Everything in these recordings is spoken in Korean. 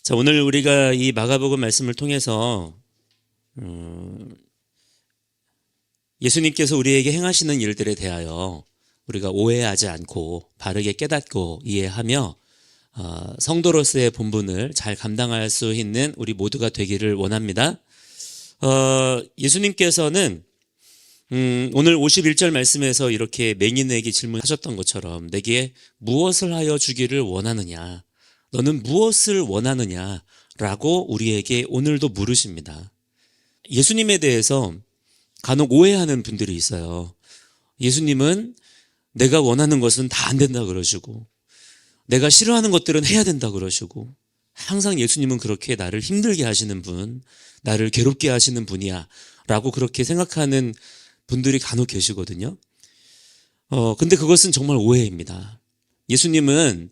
자, 오늘 우리가 이 마가복음 말씀을 통해서 예수님께서 우리에게 행하시는 일들에 대하여 우리가 오해하지 않고 바르게 깨닫고 이해하며 성도로서의 본분을 잘 감당할 수 있는 우리 모두가 되기를 원합니다. 예수님께서는 오늘 51절 말씀에서 이렇게 맹인에게 질문하셨던 것처럼 내게 무엇을 하여 주기를 원하느냐, 너는 무엇을 원하느냐 라고 우리에게 오늘도 물으십니다. 예수님에 대해서 간혹 오해하는 분들이 있어요. 예수님은 내가 원하는 것은 다 안 된다 그러시고, 내가 싫어하는 것들은 해야 된다 그러시고, 항상 예수님은 그렇게 나를 힘들게 하시는 분, 나를 괴롭게 하시는 분이야 라고 그렇게 생각하는 분들이 간혹 계시거든요. 근데 그것은 정말 오해입니다. 예수님은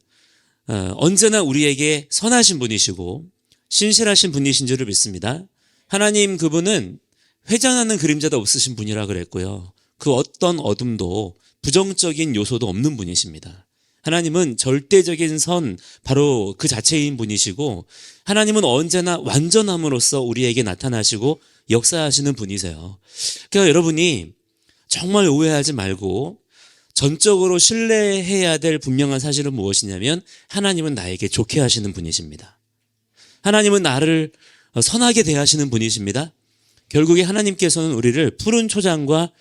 언제나 우리에게 선하신 분이시고 신실하신 분이신 줄을 믿습니다. 하나님 그분은 회전하는 그림자도 없으신 분이라 그랬고요. 그 어떤 어둠도 부정적인 요소도 없는 분이십니다. 하나님은 절대적인 선, 바로 그 자체인 분이시고, 하나님은 언제나 완전함으로써 우리에게 나타나시고 역사하시는 분이세요. 그러니까 여러분이 정말 오해하지 말고 전적으로 신뢰해야 될 분명한 사실은 무엇이냐면, 하나님은 나에게 좋게 하시는 분이십니다. 하나님은 나를 선하게 대하시는 분이십니다. 결국에 하나님께서는 우리를 푸른 초장과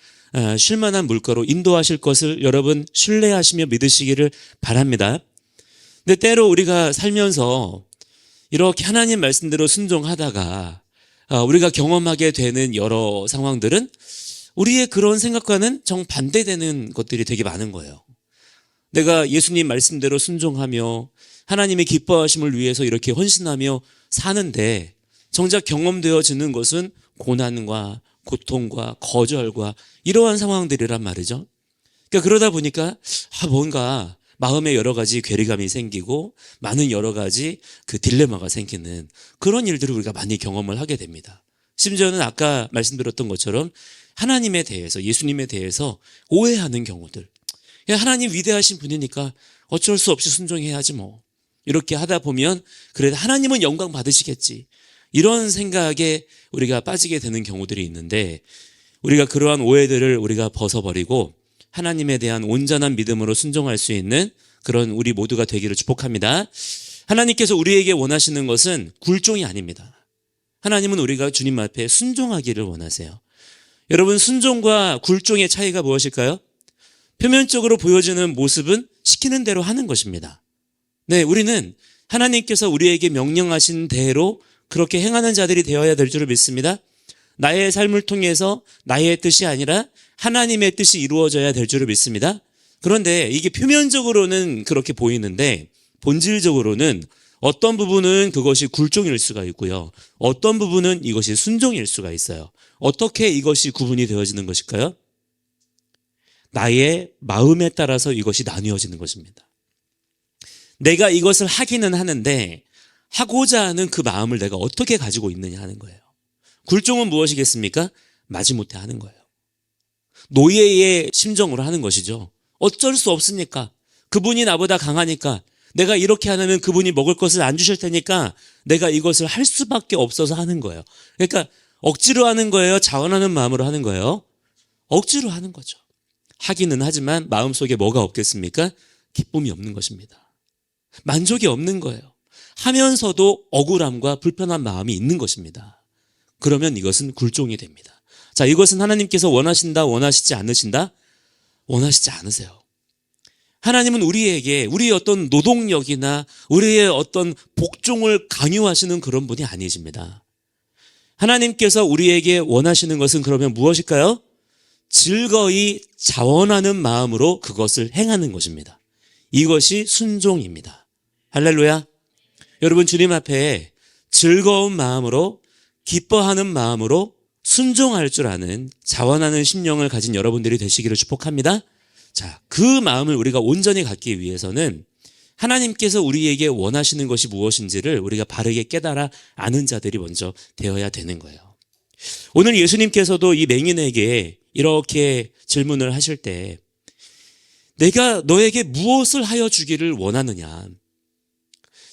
쉴만한 물가로 인도하실 것을 여러분 신뢰하시며 믿으시기를 바랍니다. 근데 때로 우리가 살면서 이렇게 하나님 말씀대로 순종하다가 우리가 경험하게 되는 여러 상황들은 우리의 그런 생각과는 정반대되는 것들이 되게 많은 거예요. 내가 예수님 말씀대로 순종하며 하나님의 기뻐하심을 위해서 이렇게 헌신하며 사는데 정작 경험되어지는 것은 고난과 고통과 거절과 이러한 상황들이란 말이죠. 그러니까 그러다 보니까 뭔가 마음에 여러 가지 괴리감이 생기고 많은 여러 가지 그 딜레마가 생기는 그런 일들을 우리가 많이 경험을 하게 됩니다. 심지어는 아까 말씀드렸던 것처럼 하나님에 대해서, 예수님에 대해서 오해하는 경우들. 하나님 위대하신 분이니까 어쩔 수 없이 순종해야지 뭐. 이렇게 하다 보면 그래도 하나님은 영광 받으시겠지. 이런 생각에 우리가 빠지게 되는 경우들이 있는데, 우리가 그러한 오해들을 우리가 벗어버리고 하나님에 대한 온전한 믿음으로 순종할 수 있는 그런 우리 모두가 되기를 축복합니다. 하나님께서 우리에게 원하시는 것은 굴종이 아닙니다. 하나님은 우리가 주님 앞에 순종하기를 원하세요. 여러분, 순종과 굴종의 차이가 무엇일까요? 표면적으로 보여지는 모습은 시키는 대로 하는 것입니다. 네, 우리는 하나님께서 우리에게 명령하신 대로 그렇게 행하는 자들이 되어야 될 줄을 믿습니다. 나의 삶을 통해서 나의 뜻이 아니라 하나님의 뜻이 이루어져야 될 줄을 믿습니다. 그런데 이게 표면적으로는 그렇게 보이는데 본질적으로는 어떤 부분은 그것이 굴종일 수가 있고요. 어떤 부분은 이것이 순종일 수가 있어요. 어떻게 이것이 구분이 되어지는 것일까요? 나의 마음에 따라서 이것이 나뉘어지는 것입니다. 내가 이것을 하기는 하는데 하고자 하는 그 마음을 내가 어떻게 가지고 있느냐 하는 거예요. 굴종은 무엇이겠습니까? 마지못해 하는 거예요. 노예의 심정으로 하는 것이죠. 어쩔 수 없으니까, 그분이 나보다 강하니까, 내가 이렇게 하면 그분이 먹을 것을 안 주실 테니까 내가 이것을 할 수밖에 없어서 하는 거예요. 그러니까 억지로 하는 거예요? 자원하는 마음으로 하는 거예요? 억지로 하는 거죠. 하기는 하지만 마음속에 뭐가 없겠습니까? 기쁨이 없는 것입니다. 만족이 없는 거예요. 하면서도 억울함과 불편한 마음이 있는 것입니다. 그러면 이것은 굴종이 됩니다. 자, 이것은 하나님께서 원하신다, 원하시지 않으신다? 원하시지 않으세요. 하나님은 우리에게 우리의 어떤 노동력이나 우리의 어떤 복종을 강요하시는 그런 분이 아니십니다. 하나님께서 우리에게 원하시는 것은 그러면 무엇일까요? 즐거이 자원하는 마음으로 그것을 행하는 것입니다. 이것이 순종입니다. 할렐루야. 여러분, 주님 앞에 즐거운 마음으로, 기뻐하는 마음으로 순종할 줄 아는 자원하는 심령을 가진 여러분들이 되시기를 축복합니다. 자, 그 마음을 우리가 온전히 갖기 위해서는 하나님께서 우리에게 원하시는 것이 무엇인지를 우리가 바르게 깨달아 아는 자들이 먼저 되어야 되는 거예요. 오늘 예수님께서도 이 맹인에게 이렇게 질문을 하실 때 내가 너에게 무엇을 하여 주기를 원하느냐,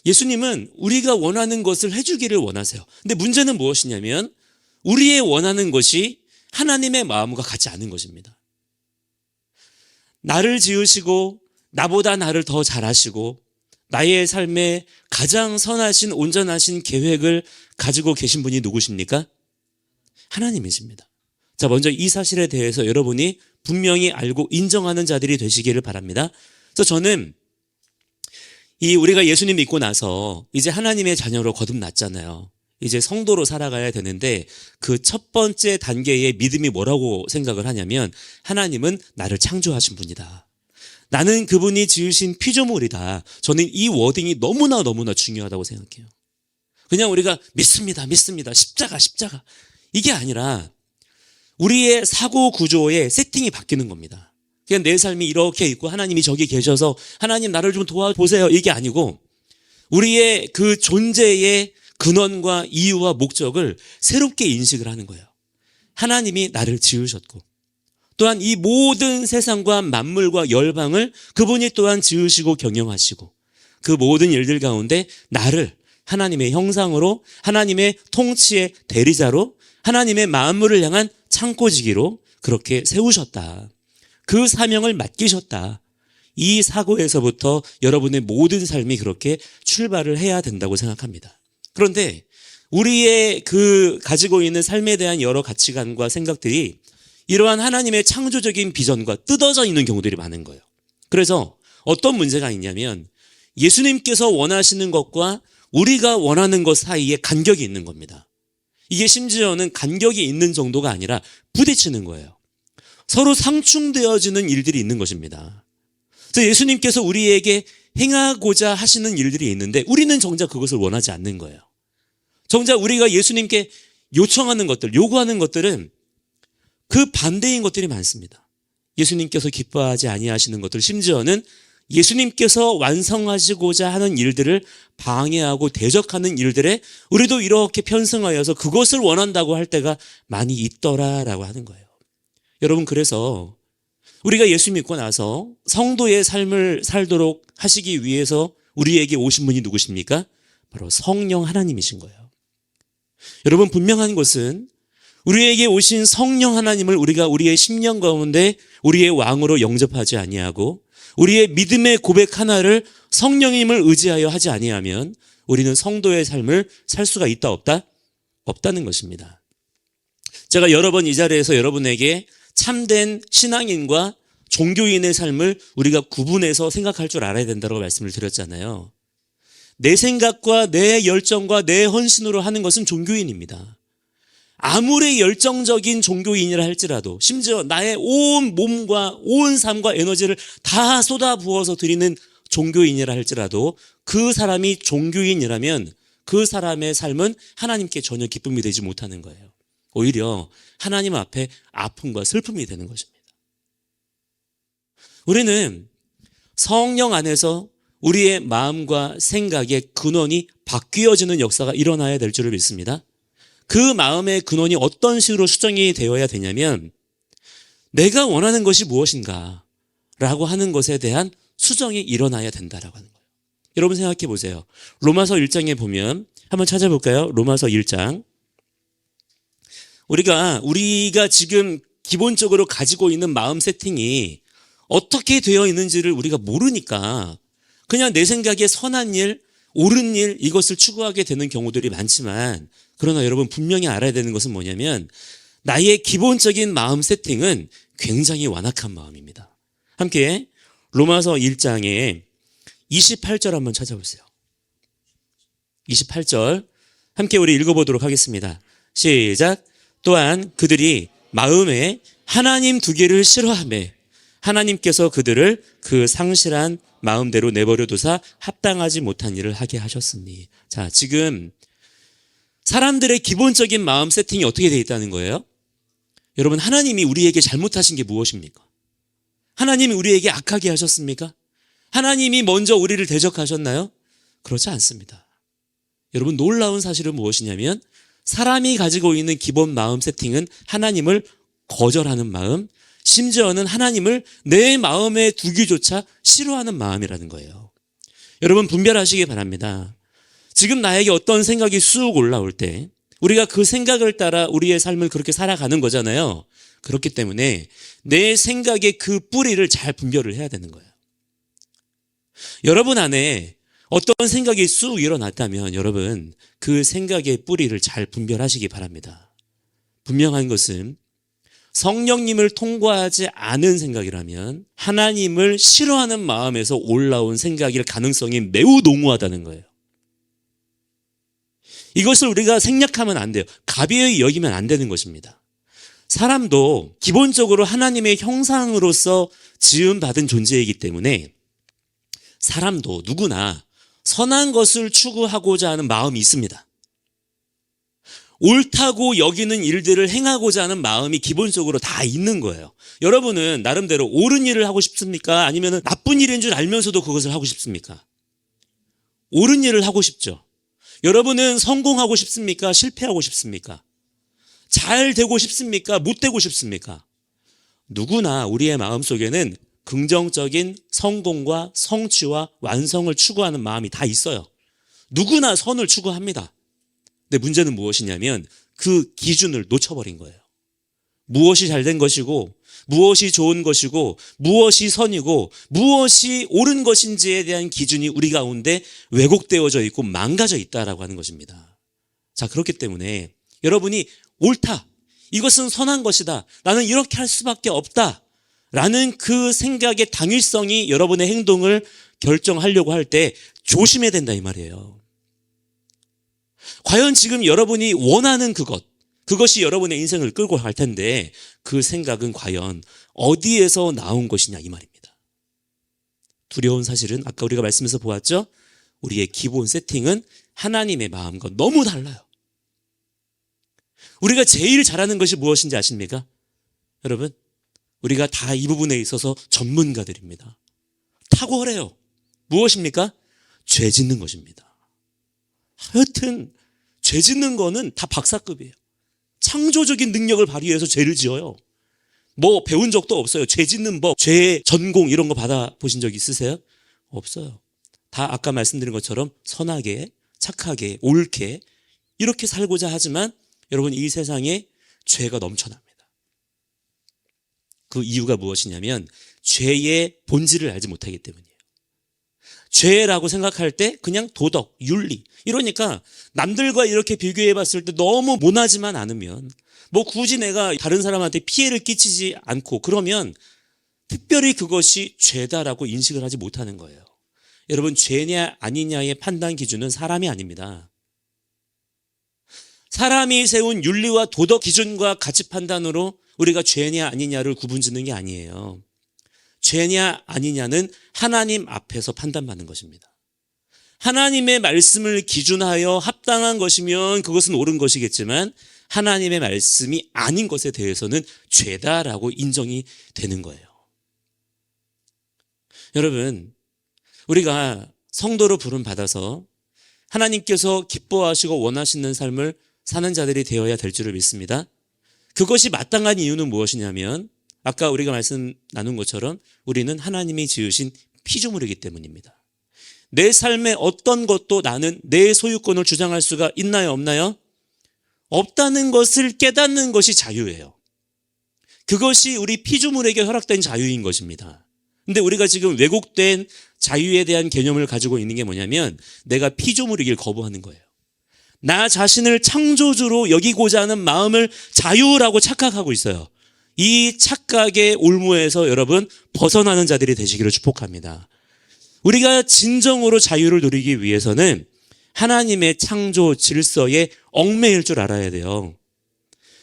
예수님은 우리가 원하는 것을 해주기를 원하세요. 근데 문제는 무엇이냐면 우리의 원하는 것이 하나님의 마음과 같지 않은 것입니다. 나를 지으시고 나보다 나를 더 잘하시고 나의 삶에 가장 선하신 온전하신 계획을 가지고 계신 분이 누구십니까? 하나님이십니다. 자, 먼저 이 사실에 대해서 여러분이 분명히 알고 인정하는 자들이 되시기를 바랍니다. 그래서 저는 우리가 예수님 믿고 나서 이제 하나님의 자녀로 거듭났잖아요. 이제 성도로 살아가야 되는데 그 첫 번째 단계의 믿음이 뭐라고 생각을 하냐면 하나님은 나를 창조하신 분이다. 나는 그분이 지으신 피조물이다. 저는 이 워딩이 너무나 중요하다고 생각해요. 그냥 우리가 믿습니다. 십자가. 이게 아니라 우리의 사고 구조의 세팅이 바뀌는 겁니다. 그냥 내 삶이 이렇게 있고 하나님이 저기 계셔서 하나님 나를 좀 도와보세요. 이게 아니고 우리의 그 존재의 근원과 이유와 목적을 새롭게 인식을 하는 거예요. 하나님이 나를 지으셨고 또한 이 모든 세상과 만물과 열방을 그분이 또한 지으시고 경영하시고 그 모든 일들 가운데 나를 하나님의 형상으로 하나님의 통치의 대리자로 하나님의 만물을 향한 창고지기로 그렇게 세우셨다. 그 사명을 맡기셨다. 이 사고에서부터 여러분의 모든 삶이 그렇게 출발을 해야 된다고 생각합니다. 그런데 우리의 그 가지고 있는 삶에 대한 여러 가치관과 생각들이 이러한 하나님의 창조적인 비전과 뜯어져 있는 경우들이 많은 거예요. 그래서 어떤 문제가 있냐면 예수님께서 원하시는 것과 우리가 원하는 것 사이에 간격이 있는 겁니다. 이게 심지어는 간격이 있는 정도가 아니라 부딪히는 거예요. 서로 상충되어지는 일들이 있는 것입니다. 그래서 예수님께서 우리에게 행하고자 하시는 일들이 있는데 우리는 정작 그것을 원하지 않는 거예요. 정작 우리가 예수님께 요청하는 것들, 요구하는 것들은 그 반대인 것들이 많습니다. 예수님께서 기뻐하지 아니하시는 것들, 심지어는 예수님께서 완성하시고자 하는 일들을 방해하고 대적하는 일들에 우리도 이렇게 편승하여서 그것을 원한다고 할 때가 많이 있더라라고 하는 거예요. 여러분, 그래서 우리가 예수 믿고 나서 성도의 삶을 살도록 하시기 위해서 우리에게 오신 분이 누구십니까? 바로 성령 하나님이신 거예요. 여러분, 분명한 것은 우리에게 오신 성령 하나님을 우리가 우리의 심령 가운데 우리의 왕으로 영접하지 아니하고 우리의 믿음의 고백 하나를 성령님을 의지하여 하지 아니하면 우리는 성도의 삶을 살 수가 있다 없다? 없다는 것입니다. 제가 여러 번 이 자리에서 여러분에게 참된 신앙인과 종교인의 삶을 우리가 구분해서 생각할 줄 알아야 된다고 말씀을 드렸잖아요. 내 생각과 내 열정과 내 헌신으로 하는 것은 종교인입니다. 아무리 열정적인 종교인이라 할지라도 심지어 나의 온 몸과 온 삶과 에너지를 다 쏟아부어서 드리는 종교인이라 할지라도 그 사람이 종교인이라면 그 사람의 삶은 하나님께 전혀 기쁨이 되지 못하는 거예요. 오히려 하나님 앞에 아픔과 슬픔이 되는 것입니다. 우리는 성령 안에서 우리의 마음과 생각의 근원이 바뀌어지는 역사가 일어나야 될 줄을 믿습니다. 그 마음의 근원이 어떤 식으로 수정이 되어야 되냐면 내가 원하는 것이 무엇인가 라고 하는 것에 대한 수정이 일어나야 된다라고 하는 거예요. 여러분 생각해 보세요. 로마서 1장에 보면 한번 찾아볼까요? 로마서 1장. 우리가 지금 기본적으로 가지고 있는 마음 세팅이 어떻게 되어 있는지를 우리가 모르니까 그냥 내 생각에 선한 일, 옳은 일 이것을 추구하게 되는 경우들이 많지만 그러나 여러분 분명히 알아야 되는 것은 뭐냐면 나의 기본적인 마음 세팅은 굉장히 완악한 마음입니다. 함께 로마서 1장에 28절 한번 찾아보세요. 28절 함께 우리 읽어보도록 하겠습니다. 시작. 또한 그들이 마음에 하나님 두기를 싫어하매 하나님께서 그들을 그 상실한 마음대로 내버려 두사 합당하지 못한 일을 하게 하셨으니. 자, 지금 사람들의 기본적인 마음 세팅이 어떻게 되어 있다는 거예요? 여러분, 하나님이 우리에게 잘못하신 게 무엇입니까? 하나님이 우리에게 악하게 하셨습니까? 하나님이 먼저 우리를 대적하셨나요? 그렇지 않습니다. 여러분, 놀라운 사실은 무엇이냐면 사람이 가지고 있는 기본 마음 세팅은 하나님을 거절하는 마음, 심지어는 하나님을 내 마음에 두기조차 싫어하는 마음이라는 거예요. 여러분 분별하시기 바랍니다. 지금 나에게 어떤 생각이 쑥 올라올 때 우리가 그 생각을 따라 우리의 삶을 그렇게 살아가는 거잖아요. 그렇기 때문에 내 생각의 그 뿌리를 잘 분별을 해야 되는 거예요. 여러분 안에 어떤 생각이 쑥 일어났다면 여러분 그 생각의 뿌리를 잘 분별하시기 바랍니다. 분명한 것은 성령님을 통과하지 않은 생각이라면 하나님을 싫어하는 마음에서 올라온 생각일 가능성이 매우 농후하다는 거예요. 이것을 우리가 생략하면 안 돼요. 가벼이 여기면 안 되는 것입니다. 사람도 기본적으로 하나님의 형상으로서 지음받은 존재이기 때문에 사람도 누구나 선한 것을 추구하고자 하는 마음이 있습니다. 옳다고 여기는 일들을 행하고자 하는 마음이 기본적으로 다 있는 거예요. 여러분은 나름대로 옳은 일을 하고 싶습니까? 아니면 나쁜 일인 줄 알면서도 그것을 하고 싶습니까? 옳은 일을 하고 싶죠. 여러분은 성공하고 싶습니까? 실패하고 싶습니까? 잘 되고 싶습니까? 못 되고 싶습니까? 누구나 우리의 마음속에는 긍정적인 성공과 성취와 완성을 추구하는 마음이 다 있어요. 누구나 선을 추구합니다. 근데 문제는 무엇이냐면 그 기준을 놓쳐버린 거예요. 무엇이 잘된 것이고 무엇이 좋은 것이고 무엇이 선이고 무엇이 옳은 것인지에 대한 기준이 우리 가운데 왜곡되어져 있고 망가져 있다라고 하는 것입니다. 자, 그렇기 때문에 여러분이 옳다, 이것은 선한 것이다, 나는 이렇게 할 수밖에 없다 라는 그 생각의 당위성이 여러분의 행동을 결정하려고 할 때 조심해야 된다 이 말이에요. 과연 지금 여러분이 원하는 그것이 여러분의 인생을 끌고 갈 텐데 그 생각은 과연 어디에서 나온 것이냐 이 말입니다. 두려운 사실은 아까 우리가 말씀에서 보았죠? 우리의 기본 세팅은 하나님의 마음과 너무 달라요. 우리가 제일 잘하는 것이 무엇인지 아십니까? 여러분, 우리가 다 이 부분에 있어서 전문가들입니다. 탁월해요. 무엇입니까? 죄 짓는 것입니다. 하여튼 죄 짓는 거는 다 박사급이에요. 창조적인 능력을 발휘해서 죄를 지어요. 뭐 배운 적도 없어요. 죄 짓는 법, 죄 전공 이런 거 받아보신 적 있으세요? 없어요. 다 아까 말씀드린 것처럼 선하게, 착하게, 옳게 이렇게 살고자 하지만 여러분 이 세상에 죄가 넘쳐납니다. 그 이유가 무엇이냐면 죄의 본질을 알지 못하기 때문이에요. 죄라고 생각할 때 그냥 도덕, 윤리 이러니까 남들과 이렇게 비교해 봤을 때 너무 모나지만 않으면 뭐 굳이 내가 다른 사람한테 피해를 끼치지 않고 그러면 특별히 그것이 죄다라고 인식을 하지 못하는 거예요. 여러분 죄냐 아니냐의 판단 기준은 사람이 아닙니다. 사람이 세운 윤리와 도덕 기준과 가치 판단으로 우리가 죄냐 아니냐를 구분짓는 게 아니에요. 죄냐 아니냐는 하나님 앞에서 판단받는 것입니다. 하나님의 말씀을 기준하여 합당한 것이면 그것은 옳은 것이겠지만 하나님의 말씀이 아닌 것에 대해서는 죄다라고 인정이 되는 거예요. 여러분, 우리가 성도로 부름받아서 하나님께서 기뻐하시고 원하시는 삶을 사는 자들이 되어야 될 줄을 믿습니다. 그것이 마땅한 이유는 무엇이냐면 아까 우리가 말씀 나눈 것처럼 우리는 하나님이 지으신 피조물이기 때문입니다. 내 삶의 어떤 것도 나는 내 소유권을 주장할 수가 있나요? 없나요? 없다는 것을 깨닫는 것이 자유예요. 그것이 우리 피조물에게 허락된 자유인 것입니다. 근데 우리가 지금 왜곡된 자유에 대한 개념을 가지고 있는 게 뭐냐면 내가 피조물이길 거부하는 거예요. 나 자신을 창조주로 여기고자 하는 마음을 자유라고 착각하고 있어요. 이 착각의 올무에서 여러분 벗어나는 자들이 되시기를 축복합니다. 우리가 진정으로 자유를 누리기 위해서는 하나님의 창조 질서에 얽매일 줄 알아야 돼요.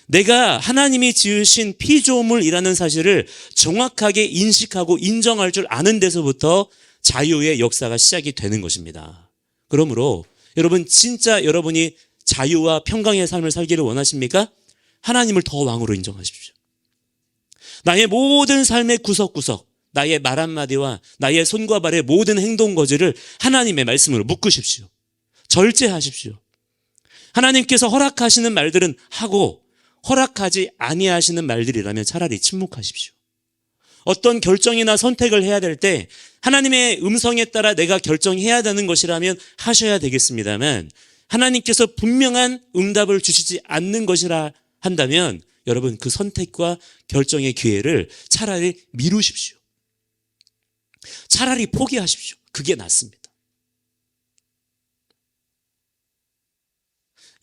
내가 하나님이 지으신 피조물이라는 사실을 정확하게 인식하고 인정할 줄 아는 데서부터 자유의 역사가 시작이 되는 것입니다. 그러므로 여러분 진짜 여러분이 자유와 평강의 삶을 살기를 원하십니까? 하나님을 더 왕으로 인정하십시오. 나의 모든 삶의 구석구석, 나의 말 한마디와 나의 손과 발의 모든 행동 거지를 하나님의 말씀으로 묶으십시오. 절제하십시오. 하나님께서 허락하시는 말들은 하고 허락하지 아니하시는 말들이라면 차라리 침묵하십시오. 어떤 결정이나 선택을 해야 될 때 하나님의 음성에 따라 내가 결정해야 되는 것이라면 하셔야 되겠습니다만, 하나님께서 분명한 응답을 주시지 않는 것이라 한다면 여러분, 그 선택과 결정의 기회를 차라리 미루십시오. 차라리 포기하십시오. 그게 낫습니다.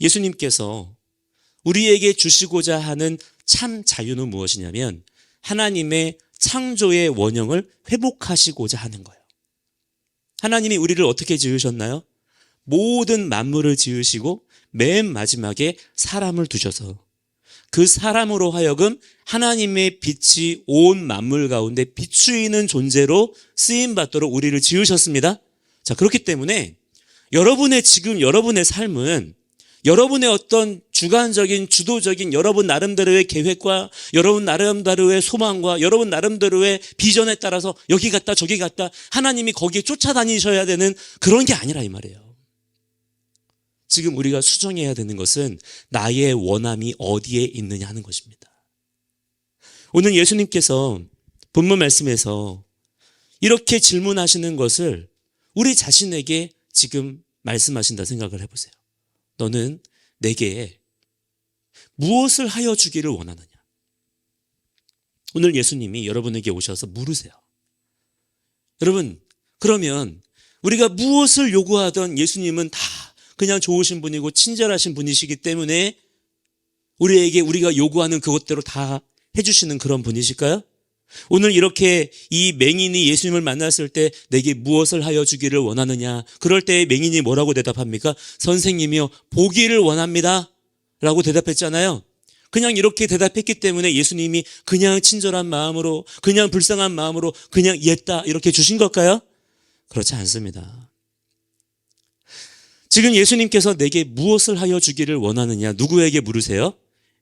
예수님께서 우리에게 주시고자 하는 참 자유는 무엇이냐면 하나님의 창조의 원형을 회복하시고자 하는 거예요. 하나님이 우리를 어떻게 지으셨나요? 모든 만물을 지으시고 맨 마지막에 사람을 두셔서 그 사람으로 하여금 하나님의 빛이 온 만물 가운데 비추이는 존재로 쓰임받도록 우리를 지으셨습니다. 자, 그렇기 때문에 여러분의 지금 여러분의 삶은 여러분의 어떤 주관적인 주도적인 여러분 나름대로의 계획과 여러분 나름대로의 소망과 여러분 나름대로의 비전에 따라서 여기 갔다 저기 갔다 하나님이 거기에 쫓아다니셔야 되는 그런 게 아니라 이 말이에요. 지금 우리가 수정해야 되는 것은 나의 원함이 어디에 있느냐 하는 것입니다. 오늘 예수님께서 본문 말씀에서 이렇게 질문하시는 것을 우리 자신에게 지금 말씀하신다 생각을 해보세요. 너는 내게 무엇을 하여 주기를 원하느냐? 오늘 예수님이 여러분에게 오셔서 물으세요. 여러분, 그러면 우리가 무엇을 요구하던 예수님은 다 그냥 좋으신 분이고 친절하신 분이시기 때문에 우리에게 우리가 요구하는 그것대로 다 해주시는 그런 분이실까요? 오늘 이렇게 이 맹인이 예수님을 만났을 때 내게 무엇을 하여 주기를 원하느냐? 그럴 때 맹인이 뭐라고 대답합니까? 선생님이요, 보기를 원합니다 라고 대답했잖아요. 그냥 이렇게 대답했기 때문에 예수님이 그냥 친절한 마음으로 그냥 불쌍한 마음으로 그냥 이했다 이렇게 주신 걸까요? 그렇지 않습니다. 지금 예수님께서 내게 무엇을 하여 주기를 원하느냐? 누구에게 물으세요?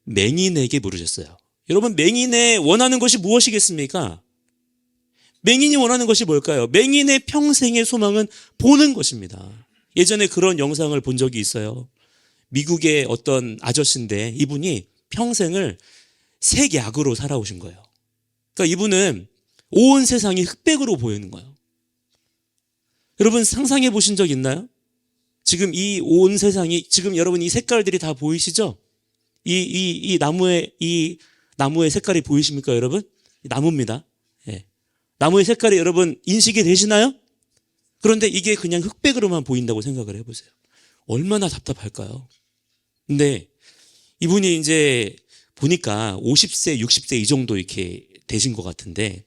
맹인에게 물으셨어요. 여러분, 맹인의 원하는 것이 무엇이겠습니까? 맹인이 원하는 것이 뭘까요? 맹인의 평생의 소망은 보는 것입니다. 예전에 그런 영상을 본 적이 있어요. 미국의 어떤 아저씨인데 이분이 평생을 색약으로 살아오신 거예요. 그러니까 이분은 온 세상이 흑백으로 보이는 거예요. 여러분, 상상해 보신 적 있나요? 지금 이 온 세상이, 지금 여러분 이 색깔들이 다 보이시죠? 이 나무의 색깔이 보이십니까, 여러분? 나무입니다. 예. 나무의 색깔이 여러분 인식이 되시나요? 그런데 이게 그냥 흑백으로만 보인다고 생각을 해보세요. 얼마나 답답할까요? 근데 이분이 이제 보니까 50세, 60세 이 정도 이렇게 되신 것 같은데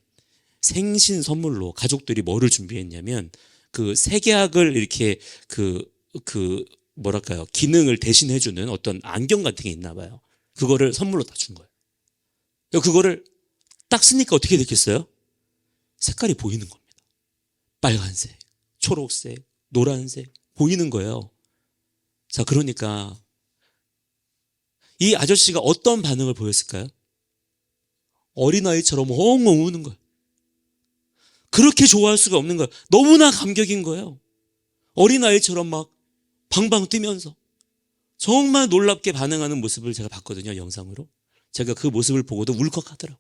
생신 선물로 가족들이 뭐를 준비했냐면 그 색약을 이렇게 뭐랄까요, 기능을 대신해주는 어떤 안경 같은 게 있나 봐요. 그거를 선물로 다 준 거예요. 그거를 딱 쓰니까 어떻게 됐겠어요? 색깔이 보이는 겁니다. 빨간색, 초록색, 노란색 보이는 거예요. 자, 그러니까 이 아저씨가 어떤 반응을 보였을까요? 어린아이처럼 엉엉 우는 거예요. 그렇게 좋아할 수가 없는 거예요. 너무나 감격인 거예요. 어린아이처럼 막 방방 뛰면서 정말 놀랍게 반응하는 모습을 제가 봤거든요, 영상으로. 제가 그 모습을 보고도 울컥하더라고요.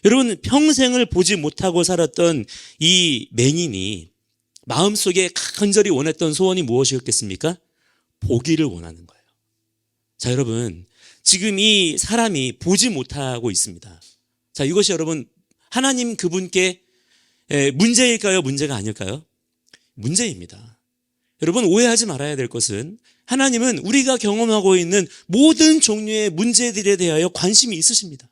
여러분, 평생을 보지 못하고 살았던 이 맹인이 마음속에 간절히 원했던 소원이 무엇이었겠습니까? 보기를 원하는 거예요. 자, 여러분, 지금 이 사람이 보지 못하고 있습니다. 자, 이것이 여러분 하나님 그분께 문제일까요? 문제가 아닐까요? 문제입니다. 여러분, 오해하지 말아야 될 것은 하나님은 우리가 경험하고 있는 모든 종류의 문제들에 대하여 관심이 있으십니다.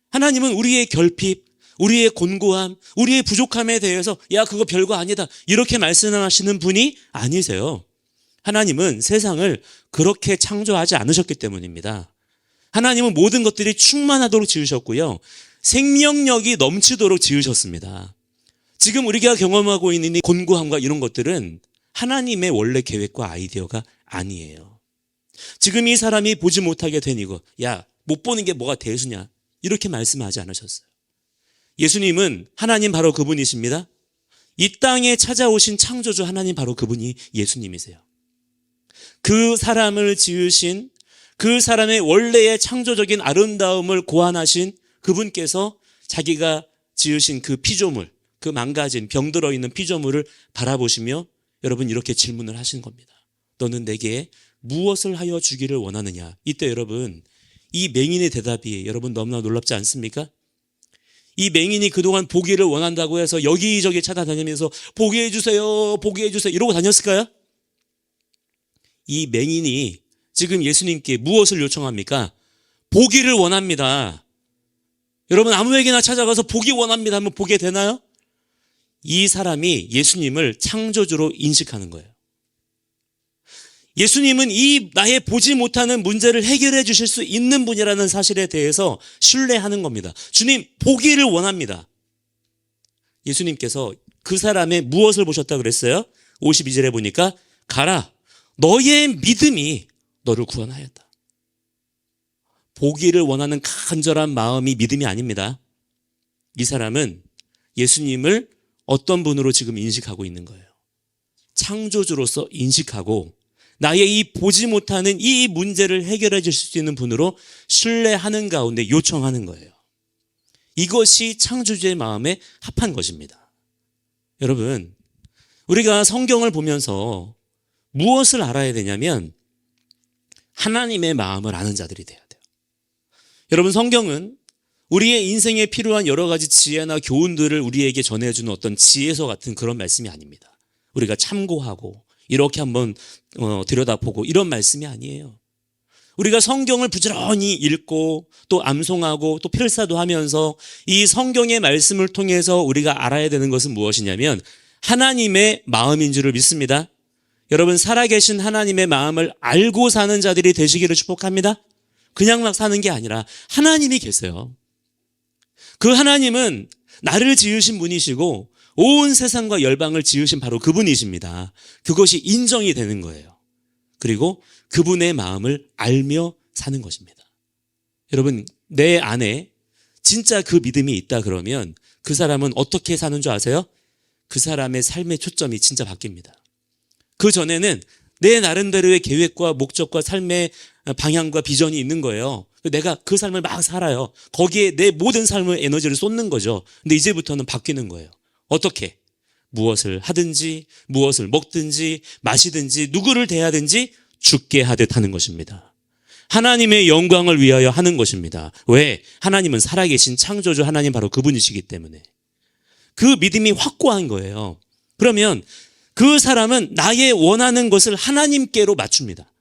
하나님은 우리의 결핍, 우리의 곤고함, 우리의 부족함에 대해서 야, 그거 별거 아니다 이렇게 말씀하시는 분이 아니세요. 하나님은 세상을 그렇게 창조하지 않으셨기 때문입니다. 하나님은 모든 것들이 충만하도록 지으셨고요, 생명력이 넘치도록 지으셨습니다. 지금 우리가 경험하고 있는 이 곤고함과 이런 것들은 하나님의 원래 계획과 아이디어가 아니에요. 지금 이 사람이 보지 못하게 된 이거, 야, 못 보는 게 뭐가 대수냐 이렇게 말씀하지 않으셨어요. 예수님은 하나님 바로 그분이십니다. 이 땅에 찾아오신 창조주 하나님 바로 그분이 예수님이세요. 그 사람을 지으신, 그 사람의 원래의 창조적인 아름다움을 고안하신 그분께서 자기가 지으신 그 피조물, 그 망가진 병들어 있는 피조물을 바라보시며 여러분 이렇게 질문을 하신 겁니다. 너는 내게 무엇을 하여 주기를 원하느냐? 이때 여러분 이 맹인의 대답이 여러분 너무나 놀랍지 않습니까? 이 맹인이 그동안 보기를 원한다고 해서 여기저기 찾아다니면서 보게 해주세요, 보게 해주세요 이러고 다녔을까요? 이 맹인이 지금 예수님께 무엇을 요청합니까? 보기를 원합니다. 여러분 아무에게나 찾아가서 보기 원합니다 하면 보게 되나요? 이 사람이 예수님을 창조주로 인식하는 거예요. 예수님은 이 나의 보지 못하는 문제를 해결해 주실 수 있는 분이라는 사실에 대해서 신뢰하는 겁니다. 주님, 보기를 원합니다. 예수님께서 그 사람의 무엇을 보셨다 그랬어요? 52절에 보니까 가라, 너의 믿음이 너를 구원하였다. 보기를 원하는 간절한 마음이 믿음이 아닙니다. 이 사람은 예수님을 어떤 분으로 지금 인식하고 있는 거예요? 창조주로서 인식하고 나의 이 보지 못하는 이 문제를 해결해 줄 수 있는 분으로 신뢰하는 가운데 요청하는 거예요. 이것이 창조주의 마음에 합한 것입니다. 여러분, 우리가 성경을 보면서 무엇을 알아야 되냐면 하나님의 마음을 아는 자들이 돼야 돼요. 여러분, 성경은 우리의 인생에 필요한 여러 가지 지혜나 교훈들을 우리에게 전해주는 어떤 지혜서 같은 그런 말씀이 아닙니다. 우리가 참고하고 이렇게 한번 들여다보고 이런 말씀이 아니에요. 우리가 성경을 부지런히 읽고 또 암송하고 또 필사도 하면서 이 성경의 말씀을 통해서 우리가 알아야 되는 것은 무엇이냐면 하나님의 마음인 줄을 믿습니다. 여러분, 살아계신 하나님의 마음을 알고 사는 자들이 되시기를 축복합니다. 그냥 막 사는 게 아니라 하나님이 계세요. 그 하나님은 나를 지으신 분이시고 온 세상과 열방을 지으신 바로 그분이십니다. 그것이 인정이 되는 거예요. 그리고 그분의 마음을 알며 사는 것입니다. 여러분, 내 안에 진짜 그 믿음이 있다 그러면 그 사람은 어떻게 사는 줄 아세요? 그 사람의 삶의 초점이 진짜 바뀝니다. 그 전에는 내 나름대로의 계획과 목적과 삶의 방향과 비전이 있는 거예요. 내가 그 삶을 막 살아요. 거기에 내 모든 삶의 에너지를 쏟는 거죠. 근데 이제부터는 바뀌는 거예요. 어떻게? 무엇을 하든지 무엇을 먹든지 마시든지 누구를 대하든지 죽게 하듯 하는 것입니다. 하나님의 영광을 위하여 하는 것입니다. 왜? 하나님은 살아계신 창조주 하나님 바로 그분이시기 때문에. 그 믿음이 확고한 거예요. 그러면 그 사람은 나의 원하는 것을 하나님께로 맞춥니다.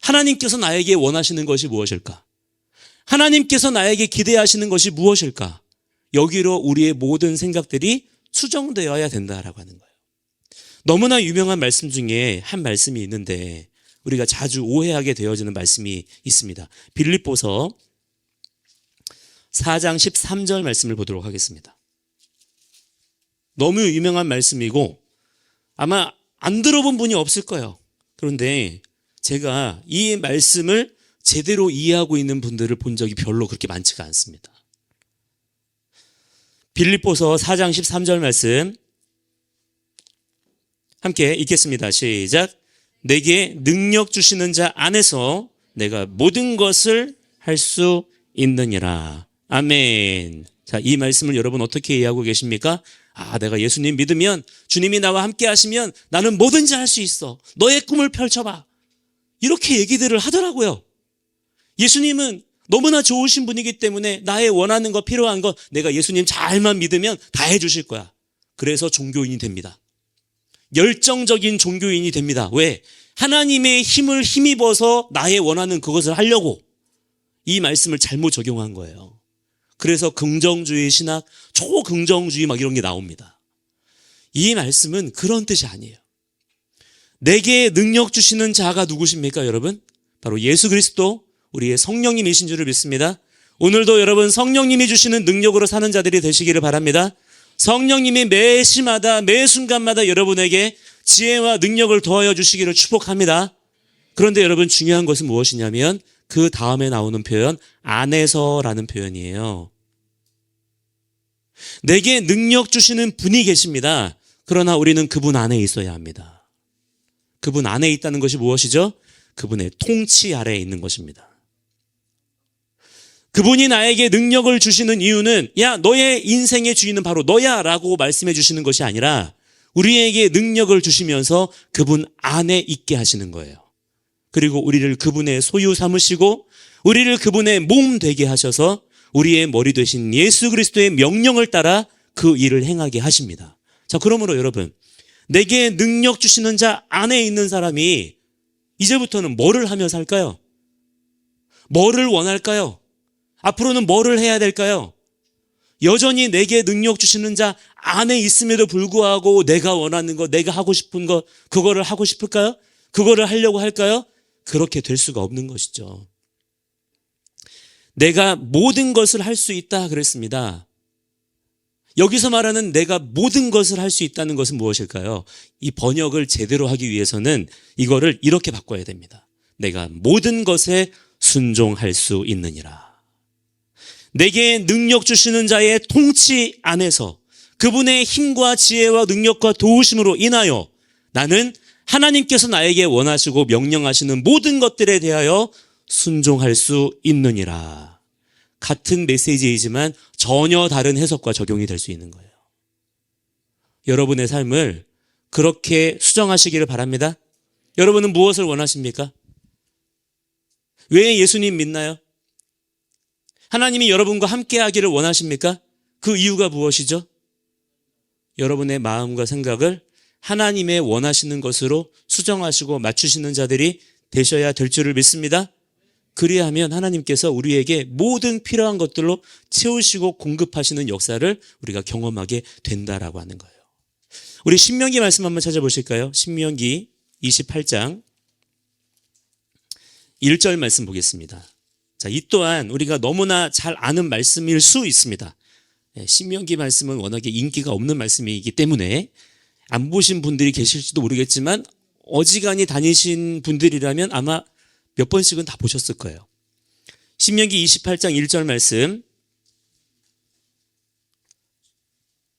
하나님께서 나에게 원하시는 것이 무엇일까? 하나님께서 나에게 기대하시는 것이 무엇일까? 여기로 우리의 모든 생각들이 수정되어야 된다라고 하는 거예요. 너무나 유명한 말씀 중에 한 말씀이 있는데 우리가 자주 오해하게 되어지는 말씀이 있습니다. 빌립보서 4장 13절 말씀을 보도록 하겠습니다. 너무 유명한 말씀이고 아마 안 들어본 분이 없을 거예요. 그런데 제가 이 말씀을 제대로 이해하고 있는 분들을 본 적이 별로 그렇게 많지가 않습니다. 빌립보서 4장 13절 말씀 함께 읽겠습니다. 시작. 내게 능력 주시는 자 안에서 내가 모든 것을 할 수 있느니라. 아멘. 자, 이 말씀을 여러분 어떻게 이해하고 계십니까? 내가 예수님 믿으면 주님이 나와 함께 하시면 나는 뭐든지 할 수 있어. 너의 꿈을 펼쳐봐. 이렇게 얘기들을 하더라고요. 예수님은 너무나 좋으신 분이기 때문에 나의 원하는 거 필요한 거 내가 예수님 잘만 믿으면 다 해주실 거야. 그래서 종교인이 됩니다. 열정적인 종교인이 됩니다. 왜? 하나님의 힘을 힘입어서 나의 원하는 그것을 하려고 이 말씀을 잘못 적용한 거예요. 그래서 긍정주의 신학, 초긍정주의 막 이런 게 나옵니다. 이 말씀은 그런 뜻이 아니에요. 내게 능력 주시는 자가 누구십니까, 여러분? 바로 예수 그리스도, 우리의 성령님이신 줄을 믿습니다. 오늘도 여러분 성령님이 주시는 능력으로 사는 자들이 되시기를 바랍니다. 성령님이 매 시마다 매 순간마다 여러분에게 지혜와 능력을 더하여 주시기를 축복합니다. 그런데 여러분 중요한 것은 무엇이냐면 그 다음에 나오는 표현 안에서라는 표현이에요. 내게 능력 주시는 분이 계십니다. 그러나 우리는 그분 안에 있어야 합니다. 그분 안에 있다는 것이 무엇이죠? 그분의 통치 아래에 있는 것입니다. 그분이 나에게 능력을 주시는 이유는 야, 너의 인생의 주인은 바로 너야 라고 말씀해 주시는 것이 아니라 우리에게 능력을 주시면서 그분 안에 있게 하시는 거예요. 그리고 우리를 그분의 소유 삼으시고 우리를 그분의 몸 되게 하셔서 우리의 머리 되신 예수 그리스도의 명령을 따라 그 일을 행하게 하십니다. 자, 그러므로 여러분, 내게 능력 주시는 자 안에 있는 사람이 이제부터는 뭐를 하며 살까요? 뭐를 원할까요? 앞으로는 뭐를 해야 될까요? 여전히 내게 능력 주시는 자 안에 있음에도 불구하고 내가 원하는 것, 내가 하고 싶은 것, 그거를 하고 싶을까요? 그거를 하려고 할까요? 그렇게 될 수가 없는 것이죠. 내가 모든 것을 할 수 있다 그랬습니다. 여기서 말하는 내가 모든 것을 할 수 있다는 것은 무엇일까요? 이 번역을 제대로 하기 위해서는 이거를 이렇게 바꿔야 됩니다. 내가 모든 것에 순종할 수 있느니라. 내게 능력 주시는 자의 통치 안에서 그분의 힘과 지혜와 능력과 도우심으로 인하여 나는 하나님께서 나에게 원하시고 명령하시는 모든 것들에 대하여 순종할 수 있느니라. 같은 메시지이지만 전혀 다른 해석과 적용이 될 수 있는 거예요. 여러분의 삶을 그렇게 수정하시기를 바랍니다. 여러분은 무엇을 원하십니까? 왜 예수님 믿나요? 하나님이 여러분과 함께 하기를 원하십니까? 그 이유가 무엇이죠? 여러분의 마음과 생각을 하나님의 원하시는 것으로 수정하시고 맞추시는 자들이 되셔야 될 줄을 믿습니다. 그리하면 하나님께서 우리에게 모든 필요한 것들로 채우시고 공급하시는 역사를 우리가 경험하게 된다라고 하는 거예요. 우리 신명기 말씀 한번 찾아보실까요? 신명기 28장 1절 말씀 보겠습니다. 자, 이 또한 우리가 너무나 잘 아는 말씀일 수 있습니다. 신명기 말씀은 워낙에 인기가 없는 말씀이기 때문에 안 보신 분들이 계실지도 모르겠지만 어지간히 다니신 분들이라면 아마 몇 번씩은 다 보셨을 거예요. 신명기 28장 1절 말씀,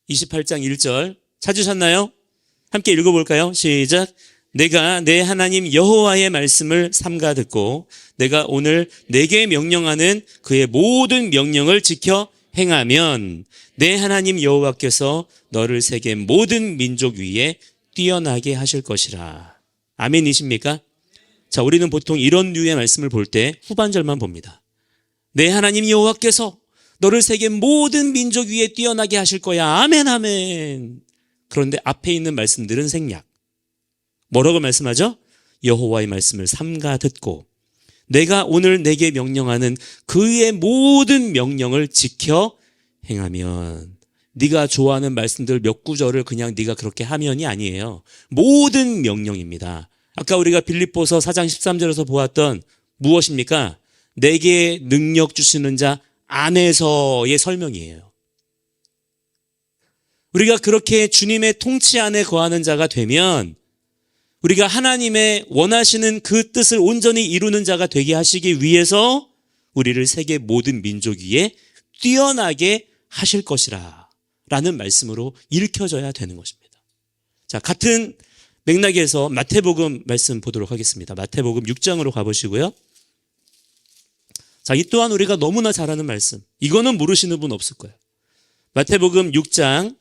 28장 1절 찾으셨나요? 함께 읽어볼까요? 시작. 내가 내 하나님 여호와의 말씀을 삼가 듣고 내가 오늘 내게 명령하는 그의 모든 명령을 지켜 행하면 내 하나님 여호와께서 너를 세계 모든 민족 위에 뛰어나게 하실 것이라. 아멘이십니까? 자, 우리는 보통 이런 류의 말씀을 볼 때 후반절만 봅니다. 내 하나님 여호와께서 너를 세계 모든 민족 위에 뛰어나게 하실 거야. 아멘, 아멘. 그런데 앞에 있는 말씀들은 생략. 뭐라고 말씀하죠? 여호와의 말씀을 삼가 듣고 내가 오늘 내게 명령하는 그의 모든 명령을 지켜 행하면. 네가 좋아하는 말씀들 몇 구절을 그냥 네가 그렇게 하면이 아니에요. 모든 명령입니다. 아까 우리가 빌립보서 4장 13절에서 보았던 무엇입니까? 내게 능력 주시는 자 안에서의 설명이에요. 우리가 그렇게 주님의 통치 안에 거하는 자가 되면 우리가 하나님의 원하시는 그 뜻을 온전히 이루는 자가 되게 하시기 위해서 우리를 세계 모든 민족 위에 뛰어나게 하실 것이라 라는 말씀으로 읽혀져야 되는 것입니다. 자, 같은 맥락에서 마태복음 말씀 보도록 하겠습니다. 마태복음 6장으로 가보시고요. 자, 이 또한 우리가 너무나 잘 아는 말씀. 이거는 모르시는 분 없을 거예요. 마태복음 6장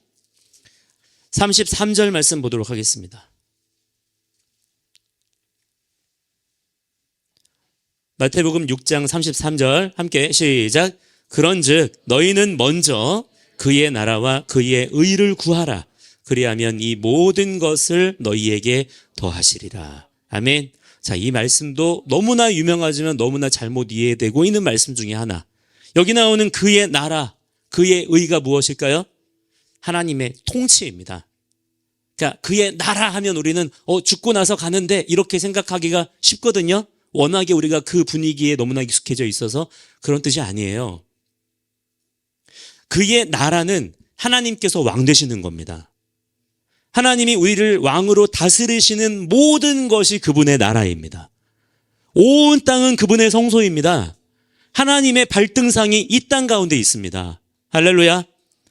33절 말씀 보도록 하겠습니다. 마태복음 6장 33절 함께 시작. 그런즉 너희는 먼저 그의 나라와 그의 의를 구하라. 그리하면 이 모든 것을 너희에게 더하시리라. 아멘. 자, 이 말씀도 너무나 유명하지만 너무나 잘못 이해되고 있는 말씀 중에 하나. 여기 나오는 그의 나라, 그의 의가 무엇일까요? 하나님의 통치입니다. 그러니까 그의 나라 하면 우리는 죽고 나서 가는데 이렇게 생각하기가 쉽거든요. 워낙에 우리가 그 분위기에 너무나 익숙해져 있어서 그런 뜻이 아니에요. 그의 나라는 하나님께서 왕 되시는 겁니다. 하나님이 우리를 왕으로 다스리시는 모든 것이 그분의 나라입니다. 온 땅은 그분의 성소입니다. 하나님의 발등상이 이 땅 가운데 있습니다. 할렐루야.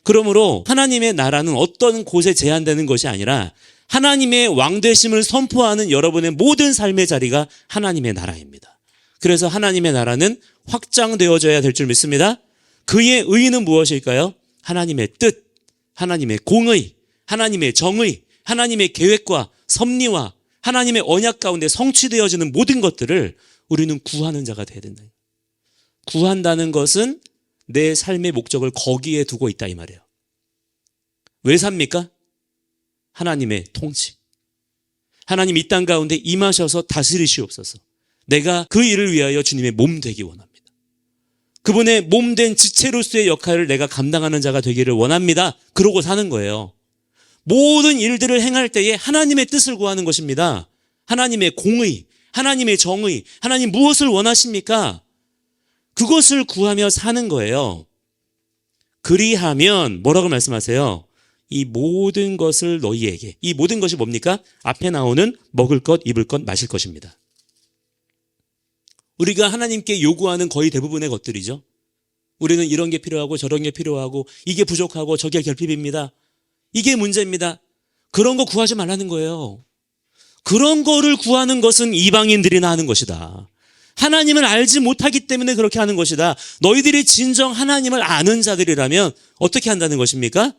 그러므로 하나님의 나라는 어떤 곳에 제한되는 것이 아니라 하나님의 왕되심을 선포하는 여러분의 모든 삶의 자리가 하나님의 나라입니다. 그래서 하나님의 나라는 확장되어져야 될 줄 믿습니다. 그의 의는 무엇일까요? 하나님의 뜻, 하나님의 공의, 하나님의 정의, 하나님의 계획과 섭리와 하나님의 언약 가운데 성취되어지는 모든 것들을 우리는 구하는 자가 되어야 된다. 구한다는 것은 내 삶의 목적을 거기에 두고 있다 이 말이에요. 왜 삽니까? 하나님의 통치. 하나님 이 땅 가운데 임하셔서 다스리시옵소서. 내가 그 일을 위하여 주님의 몸 되기 원합니다. 그분의 몸된 지체로서의 역할을 내가 감당하는 자가 되기를 원합니다. 그러고 사는 거예요. 모든 일들을 행할 때에 하나님의 뜻을 구하는 것입니다. 하나님의 공의, 하나님의 정의, 하나님 무엇을 원하십니까? 그것을 구하며 사는 거예요. 그리하면 뭐라고 말씀하세요? 이 모든 것을 너희에게, 이 모든 것이 뭡니까? 앞에 나오는 먹을 것, 입을 것, 마실 것입니다. 우리가 하나님께 요구하는 거의 대부분의 것들이죠. 우리는 이런 게 필요하고 저런 게 필요하고 이게 부족하고 저게 결핍입니다. 이게 문제입니다. 그런 거 구하지 말라는 거예요. 그런 거를 구하는 것은 이방인들이나 하는 것이다. 하나님을 알지 못하기 때문에 그렇게 하는 것이다. 너희들이 진정 하나님을 아는 자들이라면 어떻게 한다는 것입니까?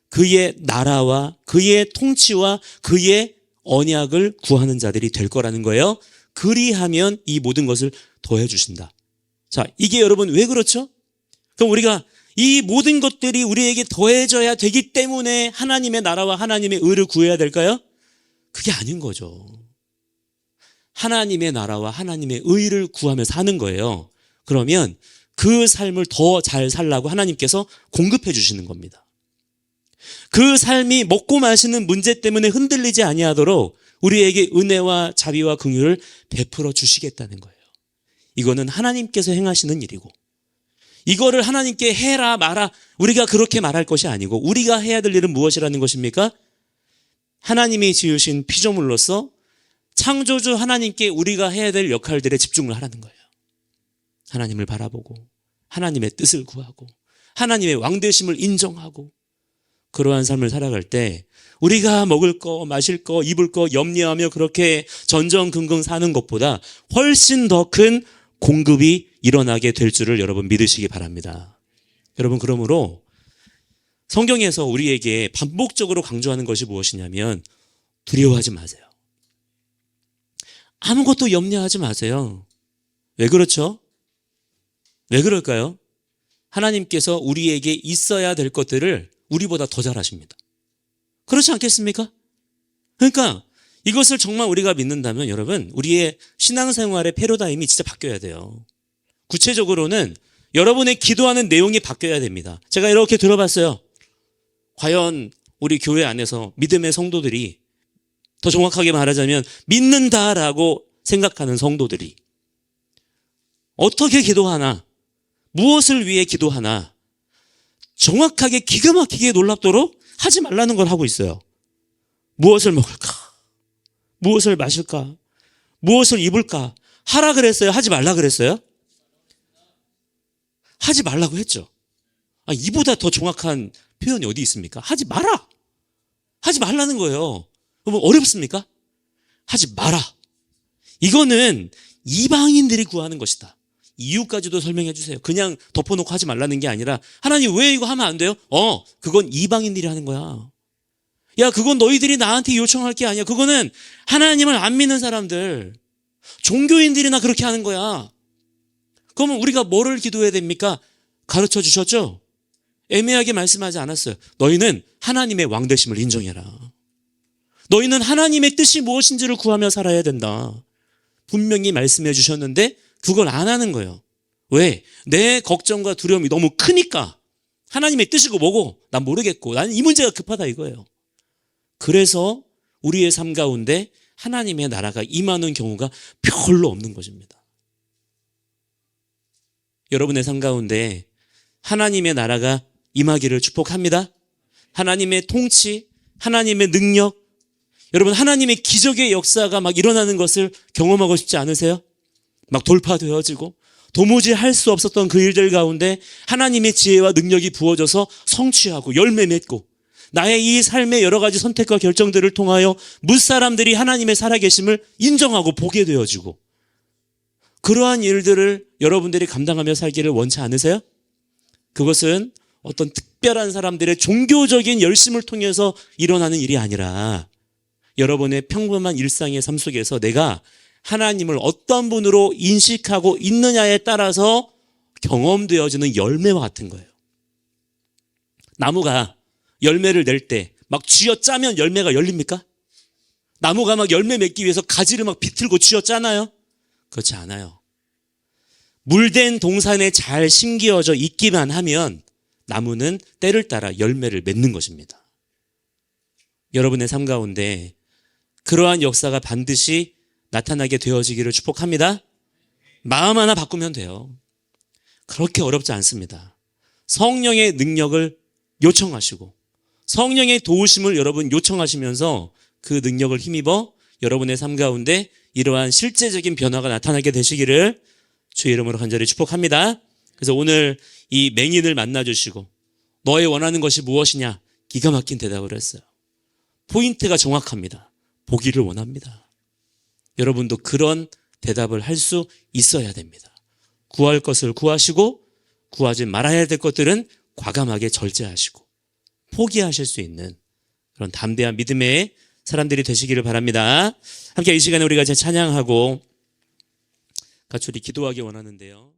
그의 나라와 그의 통치와 그의 언약을 구하는 자들이 될 거라는 거예요. 그리하면 이 모든 것을 더해 주신다. 자, 이게 여러분 왜 그렇죠? 그럼 우리가 이 모든 것들이 우리에게 더해져야 되기 때문에 하나님의 나라와 하나님의 의를 구해야 될까요? 그게 아닌 거죠. 하나님의 나라와 하나님의 의를 구하며 사는 거예요. 그러면 그 삶을 더 잘 살라고 하나님께서 공급해 주시는 겁니다. 그 삶이 먹고 마시는 문제 때문에 흔들리지 아니하도록 우리에게 은혜와 자비와 긍휼을 베풀어 주시겠다는 거예요. 이거는 하나님께서 행하시는 일이고, 이거를 하나님께 해라 마라 우리가 그렇게 말할 것이 아니고, 우리가 해야 될 일은 무엇이라는 것입니까? 하나님이 지으신 피조물로서 창조주 하나님께 우리가 해야 될 역할들에 집중을 하라는 거예요. 하나님을 바라보고 하나님의 뜻을 구하고 하나님의 왕되심을 인정하고, 그러한 삶을 살아갈 때 우리가 먹을 거, 마실 거, 입을 거 염려하며 그렇게 전전긍긍 사는 것보다 훨씬 더 큰 공급이 일어나게 될 줄을 여러분 믿으시기 바랍니다. 여러분, 그러므로 성경에서 우리에게 반복적으로 강조하는 것이 무엇이냐면 두려워하지 마세요. 아무것도 염려하지 마세요. 왜 그렇죠? 왜 그럴까요? 하나님께서 우리에게 있어야 될 것들을 우리보다 더 잘하십니다. 그렇지 않겠습니까? 그러니까 이것을 정말 우리가 믿는다면 여러분, 우리의 신앙생활의 패러다임이 진짜 바뀌어야 돼요. 구체적으로는 여러분의 기도하는 내용이 바뀌어야 됩니다. 제가 이렇게 들어봤어요. 과연 우리 교회 안에서 믿음의 성도들이, 더 정확하게 말하자면 믿는다라고 생각하는 성도들이 어떻게 기도하나, 무엇을 위해 기도하나, 정확하게 기가 막히게 놀랍도록 하지 말라는 걸 하고 있어요. 무엇을 먹을까? 무엇을 마실까? 무엇을 입을까? 하라 그랬어요? 하지 말라 그랬어요? 하지 말라고 했죠. 이보다 더 정확한 표현이 어디 있습니까? 하지 마라. 하지 말라는 거예요. 그러면 어렵습니까? 하지 마라. 이거는 이방인들이 구하는 것이다. 이유까지도 설명해 주세요. 그냥 덮어놓고 하지 말라는 게 아니라, 하나님 왜 이거 하면 안 돼요? 그건 이방인들이 하는 거야. 야, 그건 너희들이 나한테 요청할 게 아니야. 그거는 하나님을 안 믿는 사람들, 종교인들이나 그렇게 하는 거야. 그러면 우리가 뭐를 기도해야 됩니까? 가르쳐 주셨죠? 애매하게 말씀하지 않았어요. 너희는 하나님의 왕되심을 인정해라. 너희는 하나님의 뜻이 무엇인지를 구하며 살아야 된다. 분명히 말씀해 주셨는데 그걸 안 하는 거예요. 왜? 내 걱정과 두려움이 너무 크니까. 하나님의 뜻이고 뭐고 난 모르겠고 나는 이 문제가 급하다 이거예요. 그래서 우리의 삶 가운데 하나님의 나라가 임하는 경우가 별로 없는 것입니다. 여러분의 삶 가운데 하나님의 나라가 임하기를 축복합니다. 하나님의 통치, 하나님의 능력, 여러분 하나님의 기적의 역사가 막 일어나는 것을 경험하고 싶지 않으세요? 막 돌파되어지고 도무지 할 수 없었던 그 일들 가운데 하나님의 지혜와 능력이 부어져서 성취하고 열매 맺고, 나의 이 삶의 여러 가지 선택과 결정들을 통하여 무사람들이 하나님의 살아계심을 인정하고 보게 되어지고, 그러한 일들을 여러분들이 감당하며 살기를 원치 않으세요? 그것은 어떤 특별한 사람들의 종교적인 열심을 통해서 일어나는 일이 아니라 여러분의 평범한 일상의 삶 속에서 내가 하나님을 어떤 분으로 인식하고 있느냐에 따라서 경험되어지는 열매와 같은 거예요. 나무가 열매를 낼 때 막 쥐어짜면 열매가 열립니까? 나무가 막 열매 맺기 위해서 가지를 막 비틀고 쥐어짜나요? 그렇지 않아요. 물된 동산에 잘 심기어져 있기만 하면 나무는 때를 따라 열매를 맺는 것입니다. 여러분의 삶 가운데 그러한 역사가 반드시 나타나게 되어지기를 축복합니다. 마음 하나 바꾸면 돼요. 그렇게 어렵지 않습니다. 성령의 능력을 요청하시고 성령의 도우심을 여러분 요청하시면서 그 능력을 힘입어 여러분의 삶 가운데 이러한 실제적인 변화가 나타나게 되시기를 주의 이름으로 간절히 축복합니다. 그래서 오늘 이 맹인을 만나주시고 너의 원하는 것이 무엇이냐? 기가 막힌 대답을 했어요. 포인트가 정확합니다. 보기를 원합니다. 여러분도 그런 대답을 할 수 있어야 됩니다. 구할 것을 구하시고 구하지 말아야 될 것들은 과감하게 절제하시고 포기하실 수 있는 그런 담대한 믿음의 사람들이 되시기를 바랍니다. 함께 이 시간에 우리가 찬양하고 같이 우리 기도하기 원하는데요.